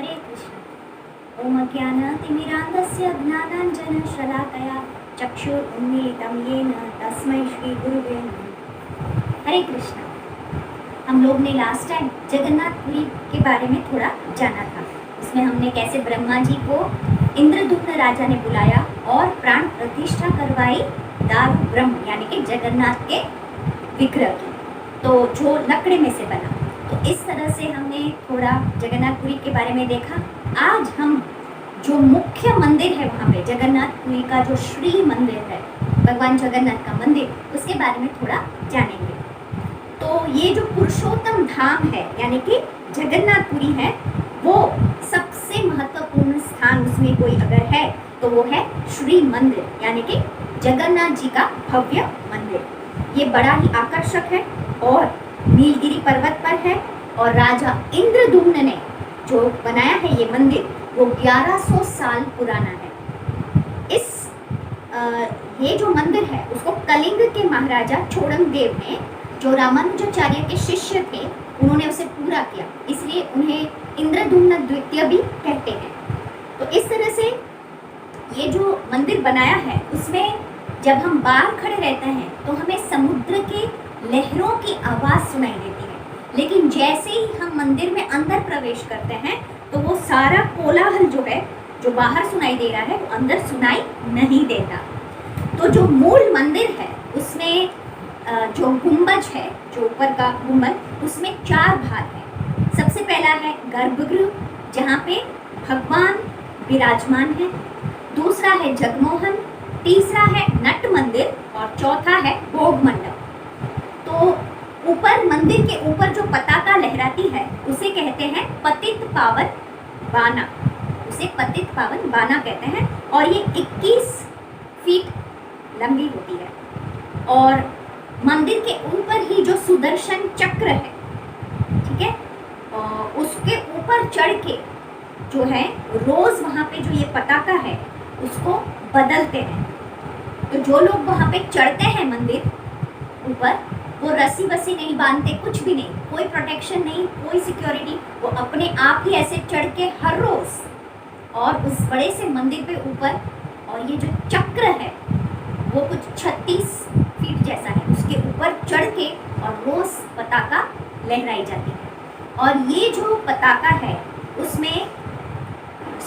हरे कृष्ण। ओम अज्ञानतिमिरान्धस्य ज्ञानाञ्जनशलाकया चक्षुरुन्मीलितं येन तस्मै श्री गुरुवे नमः। हरे कृष्ण। हम लोग ने लास्ट टाइम जगन्नाथपुरी के बारे में थोड़ा जाना था। उसमें हमने कैसे ब्रह्मा जी को इंद्रदुम्न राजा ने बुलाया और प्राण प्रतिष्ठा करवाई दारु ब्रह्म यानी कि जगन्नाथ के विग्रह की, तो जो लकड़े में से बना। तो इस तरह से हमने थोड़ा जगन्नाथपुरी के बारे में देखा। आज हम जो मुख्य मंदिर है वहाँ पे जगन्नाथपुरी का जो श्री मंदिर है, भगवान जगन्नाथ का मंदिर, उसके बारे में थोड़ा जानेंगे। तो ये जो पुरुषोत्तम धाम है यानी कि जगन्नाथपुरी है, वो सबसे महत्वपूर्ण स्थान उसमें कोई अगर है तो वो है श्री मंदिर यानी कि जगन्नाथ जी का भव्य मंदिर। ये बड़ा ही आकर्षक है और नीलगिरी पर्वत पर है और राजा इंद्रदुम्न ने जो बनाया है ये मंदिर वो 1100 साल पुराना है। ये जो मंदिर है उसको कलिंग के महाराजा छोड़ंगदेव ने, जो रामानुजाचार्य के शिष्य थे, उन्होंने उसे पूरा किया, इसलिए उन्हें इंद्रदुम्न द्वितीय भी कहते हैं। तो इस तरह से ये जो मंदिर बनाया है उसमें जब हम बाहर खड़े रहते हैं तो हमें समुद्र के लहरों की आवाज़ सुनाई देती है, लेकिन जैसे ही हम मंदिर में अंदर प्रवेश करते हैं तो वो सारा कोलाहल जो है, जो बाहर सुनाई दे रहा है, वो अंदर सुनाई नहीं देता। तो जो मूल मंदिर है उसमें जो गुंबज है, जो ऊपर का गुंबज, उसमें 4 भाग हैं। सबसे पहला है गर्भगृह जहाँ पे भगवान विराजमान है, दूसरा है जगमोहन, तीसरा है नट मंदिर और चौथा है भोग मंडप। तो ऊपर मंदिर के ऊपर जो पताका लहराती है उसे कहते हैं पतित पावन बाना, उसे पतित पावन बाना कहते हैं और ये 21 फीट लंबी होती है। और मंदिर के ऊपर ही जो सुदर्शन चक्र है, ठीक है, उसके ऊपर चढ़ के जो है रोज वहाँ पे जो ये पताका है उसको बदलते हैं। तो जो लोग वहाँ पे चढ़ते हैं मंदिर ऊपर, वो रस्सी वस्सी नहीं बांधते, कुछ भी नहीं, कोई प्रोटेक्शन नहीं, कोई सिक्योरिटी, वो अपने आप ही ऐसे चढ़ के हर रोज, और उस बड़े से मंदिर पे ऊपर, और ये जो चक्र है वो कुछ 36 फीट जैसा है, उसके ऊपर चढ़ के और रोज पताका लहराई जाती है। और ये जो पताका है उसमें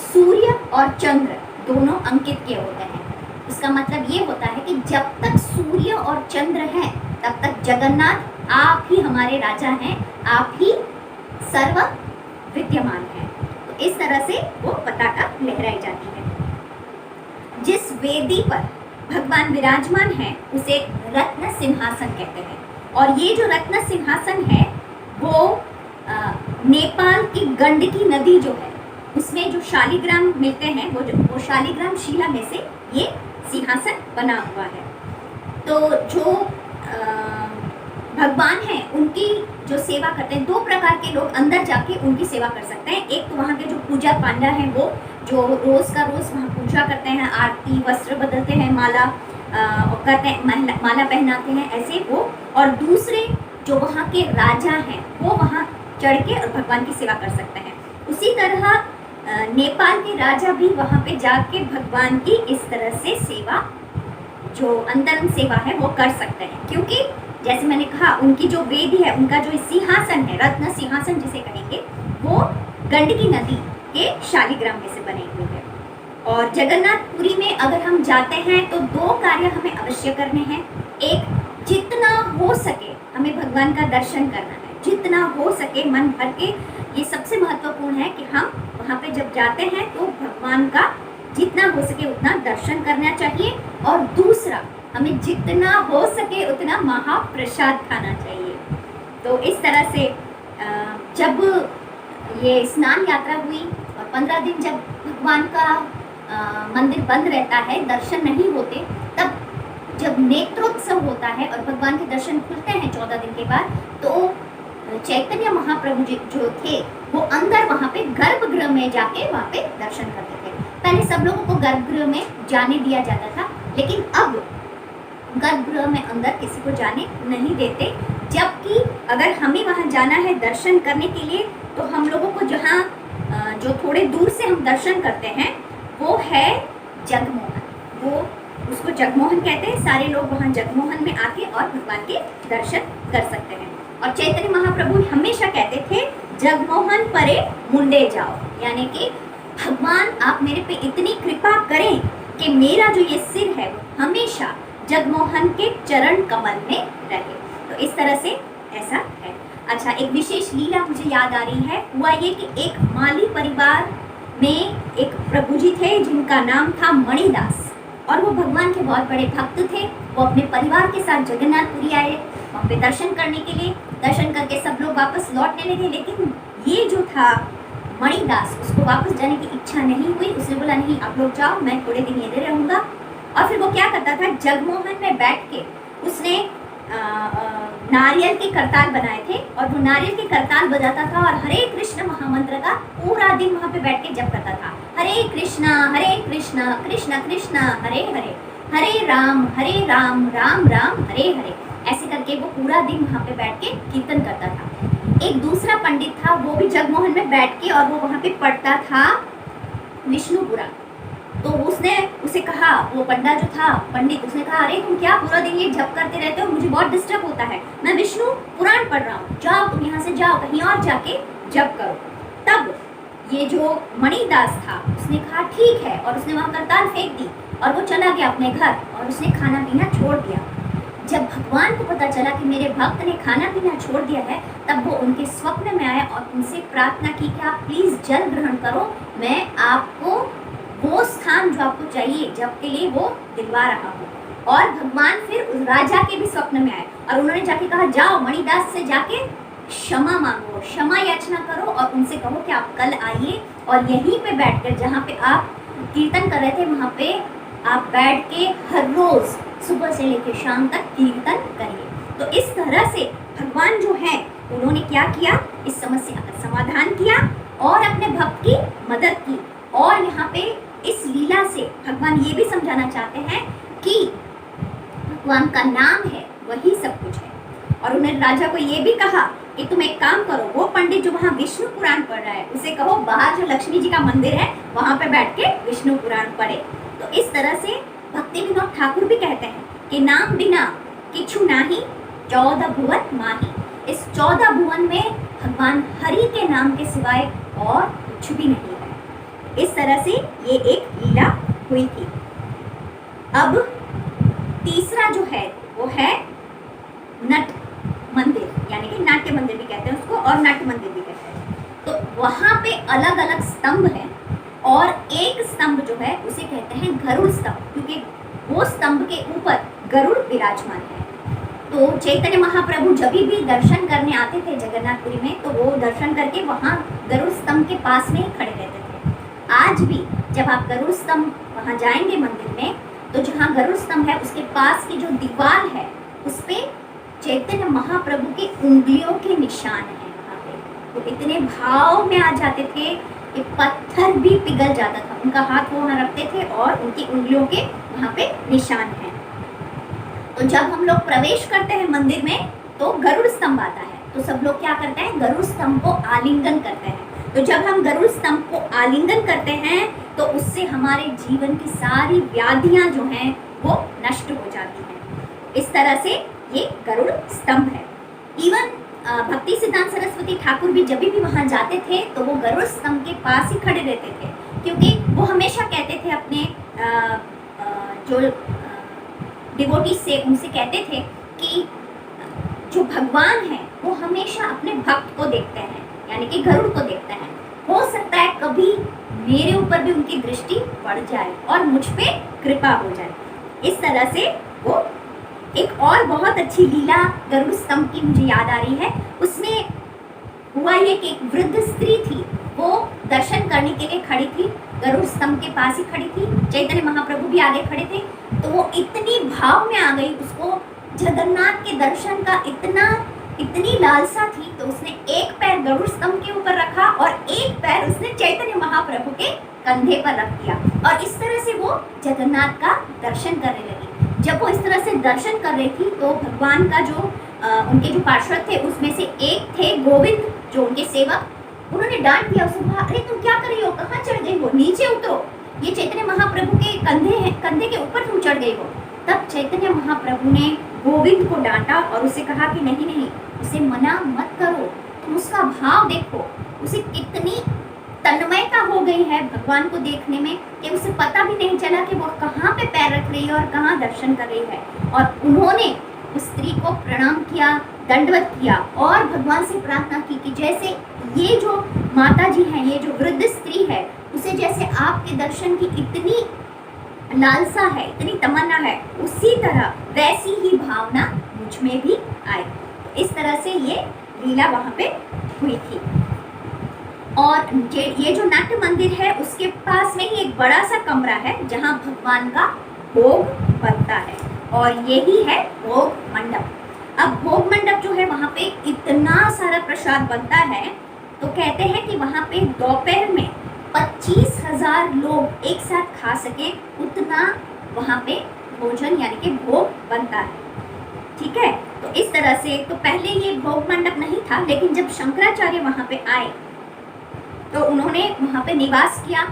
सूर्य और चंद्र दोनों अंकित किए होते हैं। इसका मतलब ये होता है कि जब तक सूर्य और चंद्र हैं तब तक जगन्नाथ आप ही हमारे राजा हैं, आप ही सर्व विद्यमान हैं। तो इस तरह से वो पताका लहराई जाती है। जिस वेदी पर भगवान विराजमान है उसे रत्न सिंहासन कहते हैं। और ये जो रत्न सिंहासन है वो नेपाल की गंडकी नदी जो है उसमें जो शालिग्राम मिलते हैं, वो शालिग्राम शिला में से ये सिंहासन बना हुआ है। तो जो भगवान हैं उनकी जो सेवा करते हैं, 2 प्रकार के लोग अंदर जाके उनकी सेवा कर सकते हैं। एक तो वहाँ के जो पूजा पांडा हैं, वो जो रोज़ का रोज़ वहाँ पूजा करते हैं, आरती, वस्त्र बदलते हैं, माला करते हैं, माला पहनाते हैं, ऐसे वो। और दूसरे जो वहाँ के राजा हैं वो वहाँ चढ़ के और भगवान की सेवा कर सकते हैं। उसी तरह नेपाल के राजा भी वहाँ पे जाके भगवान की इस तरह से सेवा, जो अंतरंग सेवा है, वो कर सकते हैं। क्योंकि जैसे मैंने कहा उनकी जो वेदी है, उनका जो सिंहासन है, रत्न सिंहासन जिसे कहेंगे, वो गंडकी नदी के शालिग्राम में से बने हुए हैं। और जगन्नाथपुरी में अगर हम जाते हैं तो 2 कार्य हमें अवश्य करने हैं। एक, जितना हो सके हमें भगवान का दर्शन करना है, जितना हो सके मन भर के। ये सबसे महत्वपूर्ण है कि हम वहाँ पे जब जाते हैं तो भगवान का जितना हो सके उतना दर्शन करना चाहिए। और दूसरा, हमें जितना हो सके उतना महाप्रसाद खाना चाहिए। तो इस तरह से जब ये स्नान यात्रा हुई और 15 दिन जब भगवान का मंदिर बंद रहता है, दर्शन नहीं होते, तब जब नेत्रोत्सव होता है और भगवान के दर्शन खुलते हैं 14 दिन के बाद, तो चैतन्य महाप्रभु जी जो थे वो अंदर वहाँ पे गर्भगृह में जाके वहाँ पे दर्शन करते थे। पहले सब लोगों को गर्भगृह में जाने दिया जाता था, लेकिन अब गर्भगृह में अंदर किसी को जाने नहीं देते। जबकि अगर हमें वहाँ जाना है दर्शन करने के लिए तो हम लोगों को जहाँ जो थोड़े दूर से हम दर्शन करते हैं वो है जगमोहन। वो उसको जगमोहन कहते हैं। सारे लोग वहाँ जगमोहन में आके और भगवान के दर्शन कर सकते हैं। और चैतन्य महाप्रभु हमेशा कहते थे जगमोहन परे मुंडे जाओ, यानी कि भगवान आप मेरे पे इतनी कृपा करें कि मेरा जो ये सिर है वो हमेशा जगमोहन के चरण कमल में रहे। तो इस तरह से ऐसा है। अच्छा, एक विशेष लीला मुझे याद आ रही है। हुआ ये कि एक माली परिवार में एक प्रभु जी थे जिनका नाम था मणिदास, और वो भगवान के बहुत बड़े भक्त थे। वो अपने परिवार के साथ जगन्नाथपुरी आए वहाँ पे दर्शन करने के लिए। दर्शन करके सब लोग वापस लौटने लगे, लेकिन ये जो था मणिदास, उसको वापस जाने की इच्छा नहीं हुई। उसने बोला नहीं आप लोग जाओ, मैं थोड़े दिन इधर रहूँगा। और फिर वो क्या करता था, जगमोहन में बैठ के उसने नारियल के करताल बनाए थे, और वो नारियल के करताल बजाता था और हरे कृष्ण महामंत्र का पूरा दिन वहाँ पे बैठ के जप करता था। हरे कृष्णा कृष्ण कृष्ण हरे हरे, हरे राम राम राम हरे हरे, ऐसे करके वो पूरा दिन वहाँ पे बैठ के कीर्तन करता था। एक दूसरा पंडित था, वो भी जगमोहन में बैठ के और वो वहाँ पे पढ़ता था विष्णु पुराण। तो उसने उसे कहा, वो पंडा जो था पंडित, उसने कहा अरे तुम क्या पूरा दिन ये जप करते रहते हो, मुझे बहुत डिस्टर्ब होता है, मैं विष्णु पुराण पढ़ रहा हूँ, जाओ तुम यहाँ से जाओ, कहीं और जाके जप करो। तब ये जो मणिदास था उसने कहा ठीक है, और उसने वहाँ करताल फेंक दी और वो चला गया अपने घर और उसने खाना पीना छोड़ दिया। जब भगवान को पता चला कि मेरे भक्त ने खाना पीना छोड़ दिया है, तब वो उनके स्वप्न में आए और उनसे प्रार्थना की कि आप प्लीज जल ग्रहण करो, मैं आपको वो स्थान जो आपको चाहिए जब के लिए वो दिलवा रहा हूँ। और भगवान फिर उस राजा के भी स्वप्न में आए और उन्होंने जाके कहा जाओ मणिदास से जाके क्षमा मांगो, क्षमा याचना करो और उनसे कहो कि आप कल आइए और यहीं पे बैठकर जहाँ पे आप कीर्तन कर रहे थे वहाँ पे आप बैठ के हर रोज सुबह से लेकर शाम तक कीर्तन करिए। तो इस तरह से भगवान जो है उन्होंने क्या किया, इस समस्या का समाधान किया और अपने भक्त की मदद की। और यहाँ पे इस लीला से भगवान ये भी समझाना चाहते हैं कि भगवान का नाम है वही सब कुछ है। और उन्होंने राजा को ये भी कहा कि तुम एक काम करो, वो पंडित जो वहाँ विष्णु पुराण पढ़ रहा है उसे कहो बाहर जो लक्ष्मी जी का मंदिर है वहाँ पे बैठ के विष्णु पुराण पढ़े। तो इस तरह से भक्ति विनोद ठाकुर भी कहते हैं कि नाम बिना किछु नाही 14 भुवन माही। इस 14 भुवन में भगवान हरि के नाम के सिवाय और कुछ भी नहीं है। इस तरह से ये एक लीला हुई थी। अब तीसरा जो है वो है नट मंदिर, यानी कि नाट्य मंदिर भी कहते हैं उसको और नट मंदिर भी कहते हैं। तो वहाँ पे अलग अलग स्तंभ हैं और एक स्तंभ जो है उसे कहते हैं गरुड़ स्तंभ, क्योंकि वो स्तंभ के ऊपर गरुड़ विराजमान है। तो चैतन्य महाप्रभु जब भी दर्शन करने आते थे जगन्नाथपुरी में तो वो दर्शन करके वहाँ गरुड़ स्तंभ के पास में ही खड़े रहते थे। आज भी जब आप गरुड़ स्तंभ वहाँ जाएंगे मंदिर में तो जहाँ गरुड़ स्तंभ है उसके पास की जो दीवार है उस पर चैतन्य महाप्रभु के उंगलियों के निशान हैं। वहाँ पे वो इतने भाव में आ जाते थे कि पत्थर भी पिघल जाता था। उनका हाथ वो वहाँ रखते थे और उनकी उंगलियों के वहाँ पे निशान हैं। तो जब हम लोग प्रवेश करते हैं मंदिर में तो गरुड़ स्तंभ आता है, तो सब लोग क्या करते हैं, गरुड़ स्तंभ को आलिंगन करते हैं। तो जब हम गरुड़ स्तंभ को आलिंगन करते हैं तो उससे हमारे जीवन की सारी व्याधियाँ जो हैं वो नष्ट हो जाती हैं। इस तरह से ये गरुड़ स्तंभ है। इवन भक्ति सिद्धांत सरस्वती ठाकुर भी जब भी वहाँ जाते थे तो वो गरुड़ स्तंभ के पास ही खड़े रहते थे, क्योंकि वो हमेशा कहते थे अपने जो डिवोटी से उनसे कहते थे कि जो भगवान है वो हमेशा अपने भक्त को देखते हैं, यानी कि गरुड़ को देखते हैं। हो सकता है कभी मेरे ऊपर भी उनकी दृष्टि पड़ जाए और मुझ पे कृपा हो जाए। इस तरह से वो एक और बहुत अच्छी लीला गरुड़ स्तंभ की मुझे याद आ रही है। उसमें हुआ ये कि एक वृद्ध स्त्री थी, वो दर्शन करने के लिए खड़ी थी, गरुड़ स्तंभ के पास ही खड़ी थी। चैतन्य महाप्रभु भी आगे खड़े थे। तो वो इतनी भाव में आ गई, उसको जगन्नाथ के दर्शन का इतनी लालसा थी, तो उसने एक पैर गरुड़ स्तंभ के ऊपर रखा और एक पैर उसने चैतन्य महाप्रभु के कंधे पर रख दिया और इस तरह से वो जगन्नाथ का दर्शन करने लगी। जब वो इस तरह से दर्शन कर रही थी तो भगवान का जो उनके जो पार्षद थे उसमें से एक थे गोविंद, जो उनके सेवक, उन्होंने डांट दिया, उसे कहा अरे तुम क्या कर रही हो, गई हो, नीचे उतरो, ये चैतन्य महाप्रभु के कंधे के ऊपर तुम चढ़ गई हो। तब चैतन्य महाप्रभु ने गोविंद को डांटा और उसे कहा कि नहीं नहीं, उसे मना मत करो, तुम उसका भाव देखो, उसे कितनी तन्मयता हो गई है भगवान को देखने में कि उसे पता भी नहीं चला कि वो कहाँ पे पैर रख रही है और कहाँ दर्शन कर रही है। और उन्होंने उस स्त्री को प्रणाम किया, दंडवत किया और भगवान से प्रार्थना की कि जैसे ये जो माता जी हैं, ये जो वृद्ध स्त्री है, उसे जैसे आपके दर्शन की इतनी लालसा है, इतनी तमन्ना है, उसी तरह वैसी ही भावना मुझ में भी आए। तो इस तरह से ये लीला वहाँ पे हुई थी। और ये जो नाट्य मंदिर है उसके पास में ही एक बड़ा सा कमरा है जहाँ भगवान का भोग बनता है और यही है भोग मंडप। अब भोग मंडप जो है वहाँ पे इतना सारा प्रसाद बनता है, तो कहते हैं कि वहाँ पे दोपहर में 25,000 लोग एक साथ खा सके उतना वहाँ पे भोजन यानी कि भोग बनता है। ठीक है, तो इस तरह से तो पहले ये भोग मंडप नहीं था, लेकिन जब शंकराचार्य वहाँ पे आए तो उन्होंने वहाँ पे निवास किया,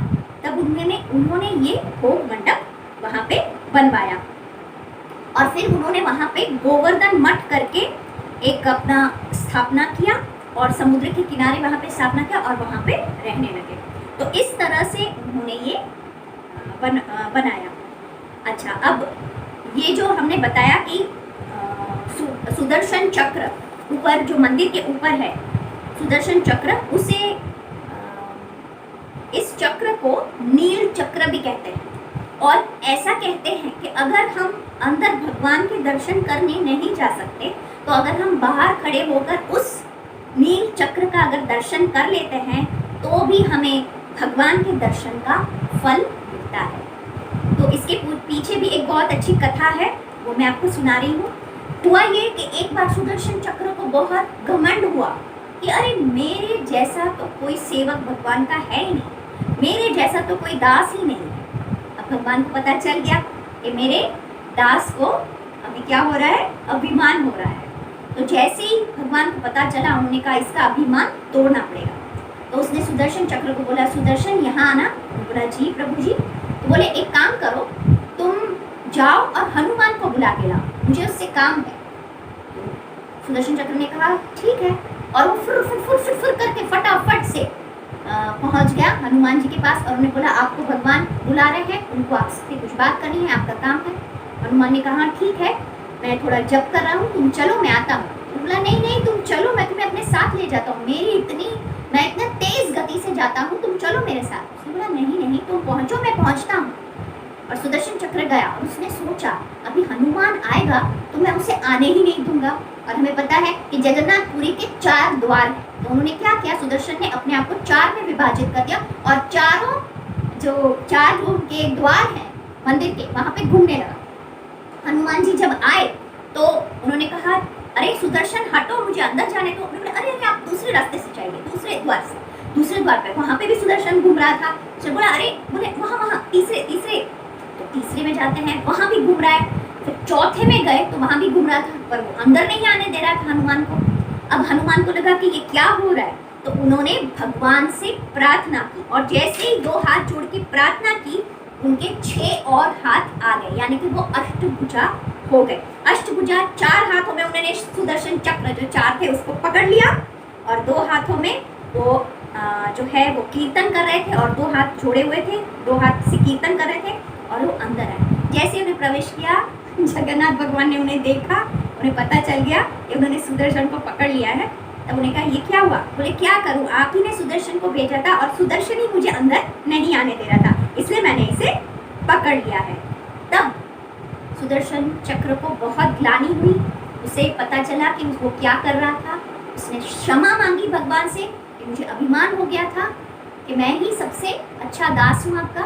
तब उन्होंने ये भोग मंडप वहाँ पे बनवाया और फिर उन्होंने वहाँ पे गोवर्धन मठ करके एक अपना स्थापना किया और समुद्र के किनारे वहाँ पे स्थापना किया और वहाँ पे रहने लगे। तो इस तरह से उन्होंने ये बनाया। अच्छा, अब ये जो हमने बताया कि सुदर्शन चक्र ऊपर जो मंदिर के ऊपर है, सुदर्शन चक्र, उसे इस चक्र को नील चक्र भी कहते हैं। और ऐसा कहते हैं कि अगर हम अंदर भगवान के दर्शन करने नहीं जा सकते, तो अगर हम बाहर खड़े होकर उस नील चक्र का अगर दर्शन कर लेते हैं तो भी हमें भगवान के दर्शन का फल मिलता है। तो इसके पीछे भी एक बहुत अच्छी कथा है, वो मैं आपको सुना रही हूँ। हुआ ये कि एक बार सुदर्शन चक्र को बहुत घमंड हुआ कि अरे मेरे जैसा तो कोई सेवक भगवान का है ही नहीं, मेरे जैसा तो कोई दास ही नहीं है। अब भगवान को पता चल गया कि मेरे दास को अभी क्या हो रहा है, अभिमान हो रहा है। तो जैसे ही भगवान को पता चला, उन्होंने कहा इसका अभिमान तोड़ना पड़ेगा। तो उसने सुदर्शन चक्र को बोला, सुदर्शन यहाँ आना। बोला जी प्रभु जी। तो बोले एक काम करो, तुम जाओ और हनुमान को बुला के लाओ, मुझे उससे काम है। तो सुदर्शन चक्र ने कहा ठीक है, और वो फुर फुर फुर फुर फुर करके फटाफट से पहुंच गया हनुमान जी के पास और उन्हें बोला आपको भगवान बुला रहे हैं, उनको आपसे कुछ बात करनी है, आपका काम है। हनुमान ने कहा ठीक है, मैं थोड़ा जप कर रहा हूँ, तुम चलो मैं आता हूँ। बोला नहीं नहीं तुम चलो, मैं तुम्हें अपने साथ ले जाता हूँ, मैं इतना तेज गति से जाता हूँ, तुम चलो मेरे साथ। उसने बोला नहीं नहीं तुम पहुँचो, मैं पहुँचता हूँ। और सुदर्शन चक्र गया और उसने सोचा अभी हनुमान आएगा तो मैं उसे आने ही नहीं दूंगा। और हमें पता है कि जगन्नाथपुरी के 4 द्वार हैं, तो उन्होंने क्या किया, सुदर्शन ने अपने आप को 4 में विभाजित कर दिया और जो उनके द्वार हैं मंदिर के, वहाँ पे घूमने लगा। हनुमान जी जब आए तो उन्होंने कहा अरे सुदर्शन हटो, मुझे अंदर जाने दो। उन्होंने अरे अरे आप दूसरे रास्ते से जाइए, दूसरे द्वार पे, वहाँ पे भी सुदर्शन घूम रहा था। तो बोला अरे, बोले वहाँ तीसरे तो तीसरे में जाते हैं, वहाँ भी घूम रहा है। फिर चौथे में गए तो वहाँ भी घूम रहा था, पर वो अंदर नहीं आने दे रहा था हनुमान को। अब हनुमान को लगा कि ये क्या हो रहा है, तो उन्होंने भगवान से प्रार्थना की और जैसे ही 2 हाथ जोड़ के प्रार्थना की, उनके 6 और हाथ आ गए, यानी कि वो अष्टभुजा हो गए। अष्टभुजा 4 हाथों में उन्होंने सुदर्शन चक्र जो 4 थे उसको पकड़ लिया और 2 हाथों में वो जो है वो कीर्तन कर रहे थे और 2 हाथ जोड़े हुए थे, 2 हाथ से कीर्तन कर रहे थे और वो अंदर आए। जैसे उन्हें प्रवेश किया, जगन्नाथ भगवान ने उन्हें देखा, उन्हें पता चल गया कि उन्होंने सुदर्शन को पकड़ लिया है। तब उन्हें कहा ये क्या हुआ। बोले क्या करूं, आप ही ने सुदर्शन को भेजा था और सुदर्शन ही मुझे अंदर नहीं आने दे रहा था, इसलिए मैंने इसे पकड़ लिया है। तब सुदर्शन चक्र को बहुत ग्लानि हुई, उसे पता चला कि वो क्या कर रहा था। उसने क्षमा मांगी भगवान से कि मुझे अभिमान हो गया था कि मैं ही सबसे अच्छा दास हूँ आपका,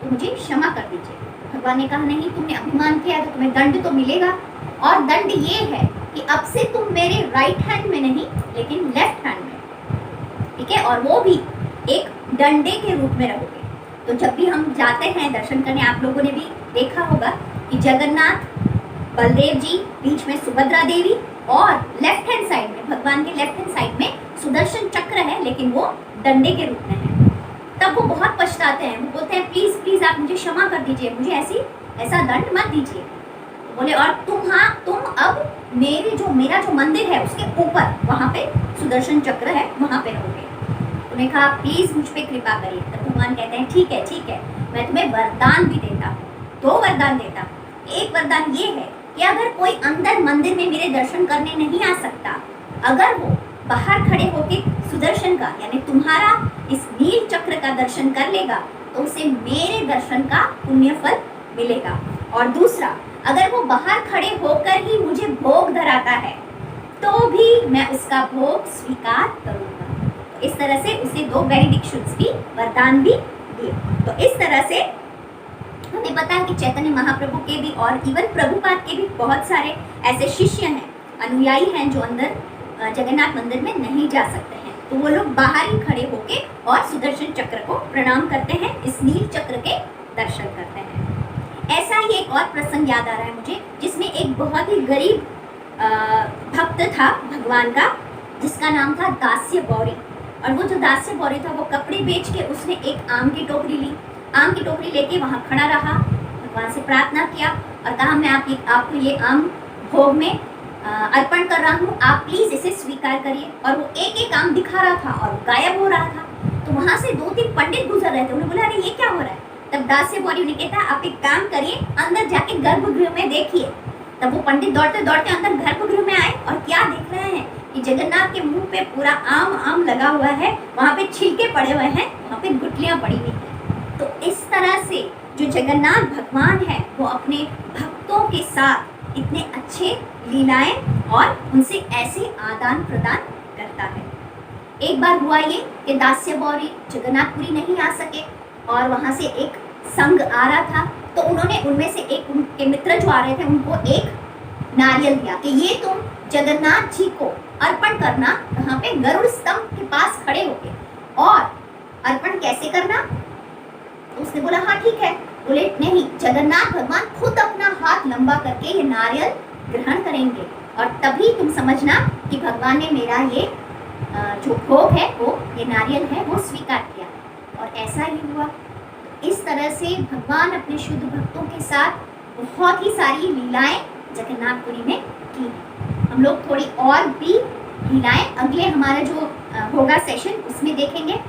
तो मुझे क्षमा कर दीजिए। भगवान ने कहा नहीं, तुमने अभिमान किया तो तुम्हें दंड तो मिलेगा, और दंड ये है कि अब से तुम मेरे राइट हैंड में नहीं लेकिन लेफ्ट हैंड में, ठीक है, और वो भी एक डंडे के रूप में रहोगे। तो जब भी हम जाते हैं दर्शन करने, आप लोगों ने भी देखा होगा कि जगन्नाथ बलदेव जी, बीच में सुभद्रा देवी और लेफ्ट हैंड साइड में, भगवान के लेफ्ट हैंड साइड में सुदर्शन चक्र है, लेकिन वो डंडे के रूप में है। तब वो बहुत पछताते हैं, वो बोलते हैं प्लीज प्लीज आप मुझे क्षमा कर दीजिए, मुझे ऐसा दंड मत दीजिए। बोले और तुम अब मेरा जो मंदिर है उसके ऊपर वहां पे सुदर्शन चक्र है, वहां पे रहोगे। उन्होंने कहा प्लीज मुझ पे कृपा करिए। तो भगवान कहते हैं ठीक है, मैं तुम्हें वरदान भी देता हूँ, 2 वरदान देता हूँ। एक वरदान ये है कि अगर कोई अंदर मंदिर में मेरे दर्शन करने नहीं आ सकता, अगर वो बाहर खड़े होके सुदर्शन का यानी तुम्हारा इस नील चक्र का दर्शन कर लेगा तो उसे मेरे दर्शन का पुण्य फल मिलेगा। और दूसरा, अगर वो बाहर खड़े होकर ही मुझे भोग धराता है तो भी मैं उसका भोग स्वीकार करूंगा। तो इस तरह से उसे 2 बेनेडिक्शंस भी, वरदान भी दिए। तो इस तरह से हमें पता है कि चैतन्य महाप्रभु के भी और इवन प्रभुपाद के भी बहुत सारे ऐसे शिष्य हैं, अनुयायी हैं जो अंदर जगन्नाथ मंदिर में नहीं जा सकते हैं, तो वो लोग बाहर ही खड़े होके और सुदर्शन चक्र को प्रणाम करते हैं, इस नील चक्र के दर्शन करते हैं। ऐसा ही एक और प्रसंग याद आ रहा है मुझे, जिसमें एक बहुत ही गरीब भक्त था भगवान का, जिसका नाम था दास्य बौरी। और वो जो दास्य बौरी था वो कपड़े बेच के उसने एक आम की टोकरी ली, आम की टोकरी लेके वहाँ खड़ा रहा, भगवान से प्रार्थना किया और कहा मैं आपको ये आम भोग में अर्पण कर रहा हूँ, आप प्लीज इसे स्वीकार करिए। और वो एक एक आम दिखा रहा था और गायब हो रहा था। तो वहां से 2-3 पंडित गुजर रहे थे, उन्होंने बोला अरे ये क्या हो रहा है। तब दास्य बौरी ने कहता आप एक काम करिए, अंदर जाके गर्भगृह में देखिए। तब वो पंडित दौड़ते दौड़ते अंदर गर्भगृह में आए और क्या देख रहे हैं कि जगन्नाथ के मुंह पे पूरा आम लगा हुआ है, वहाँ पे छिलके पड़े हुए हैं, वहाँ पे गुठलियाँ पड़ी हुई हैं। तो इस तरह से जो जगन्नाथ भगवान है वो अपने भक्तों के साथ इतने अच्छे लीलाएं और उनसे ऐसे आदान प्रदान करता है। एक बार हुआ ये कि दास्य बौरी जगन्नाथपुरी नहीं आ सके और वहाँ से एक संघ आ रहा था, तो उन्होंने उनमें से एक उनके मित्र जो आ रहे थे उनको एक नारियल दिया कि ये तुम जगन्नाथ जी को अर्पण करना, वहाँ पे गरुड़ स्तंभ के पास खड़े होके। और अर्पण कैसे करना? तो उसने बोला हाँ ठीक है। बोले नहीं, जगन्नाथ भगवान खुद अपना हाथ लंबा करके ये नारियल ग्रहण करेंगे और तभी तुम समझना कि भगवान ने मेरा ये जो भोग है वो ये नारियल है वो स्वीकार किया। और ऐसा ही हुआ। इस तरह से भगवान अपने शुद्ध भक्तों के साथ बहुत ही सारी लीलाएं जगन्नाथपुरी में की। हम लोग थोड़ी और भी लीलाएं अगले हमारा जो होगा सेशन उसमें देखेंगे।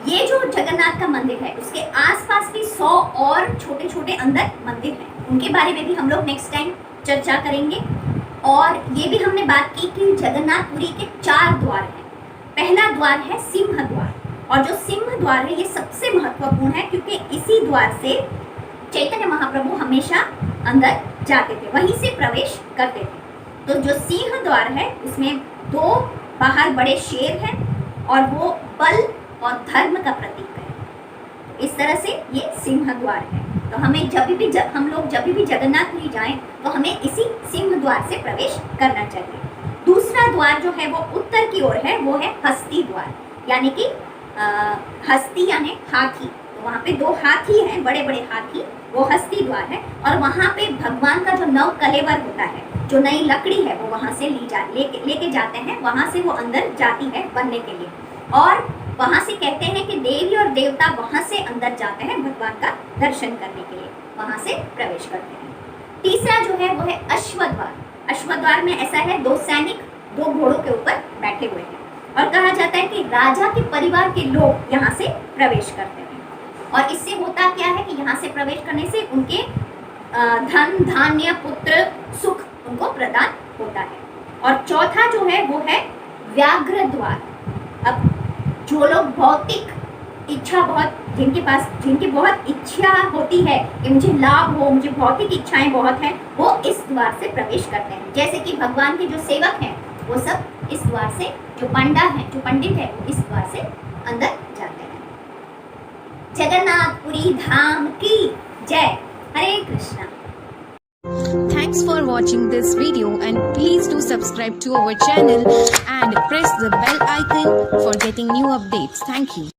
ये जो जगन्नाथ का मंदिर है उसके आसपास भी 100 और छोटे छोटे अंदर मंदिर हैं, उनके बारे में भी हम लोग नेक्स्ट टाइम चर्चा करेंगे। और ये भी हमने बात की कि जगन्नाथपुरी के 4 द्वार हैं। पहला द्वार है सिंह द्वार, और जो सिंह द्वार है ये सबसे महत्वपूर्ण है क्योंकि इसी द्वार से चैतन्य महाप्रभु हमेशा अंदर जाते थे, वहीं से प्रवेश करते थे। तो जो सिंह द्वार है उसमें 2 बाहर बड़े शेर हैं और वो बल और धर्म का प्रतीक है। इस तरह से ये सिंह द्वार है। तो हमें हम लोग जब भी जगन्नाथपुरी जाएं तो हमें इसी सिंह द्वार से प्रवेश करना चाहिए। दूसरा द्वार जो है वो उत्तर की ओर है, वो है हस्ती द्वार, यानी कि हस्ती यानी हाथी। तो वहाँ पे 2 हाथी हैं, बड़े बड़े हाथी, वो हस्ती द्वार है। और वहाँ पे भगवान का जो नव कलेवर होता है, जो नई लकड़ी है वो वहाँ से लेके जाते हैं, वहाँ से वो अंदर जाती है बनने के लिए। और वहाँ से कहते हैं कि देवी और देवता वहाँ से अंदर जाते हैं भगवान का दर्शन करने के लिए, वहाँ से प्रवेश करते हैं। तीसरा जो है वो है अश्वद्वार। अश्वद्वार में ऐसा है 2 सैनिक 2 घोड़ों के ऊपर बैठे हुए हैं और कहा जाता है कि राजा के परिवार के लोग यहाँ से प्रवेश करते हैं। और इससे होता क्या है कि यहाँ से प्रवेश करने से उनके धन धान्य पुत्र सुख उनको प्रदान होता है। और चौथा जो है वो है व्याघ्र द्वार। अब जो लोग भौतिक इच्छा जिनकी बहुत इच्छा होती है कि मुझे लाभ हो, मुझे भौतिक इच्छाएं बहुत हैं, वो इस द्वार से प्रवेश करते हैं। जैसे कि भगवान के जो सेवक हैं वो सब इस द्वार से, जो पंडा है, जो पंडित है, वो इस द्वार से अंदर जाते हैं। जगन्नाथपुरी धाम की जय। हरे Krishna. Thanks for watching this video and please do subscribe to our channel and press the bell icon for getting new updates. Thank you.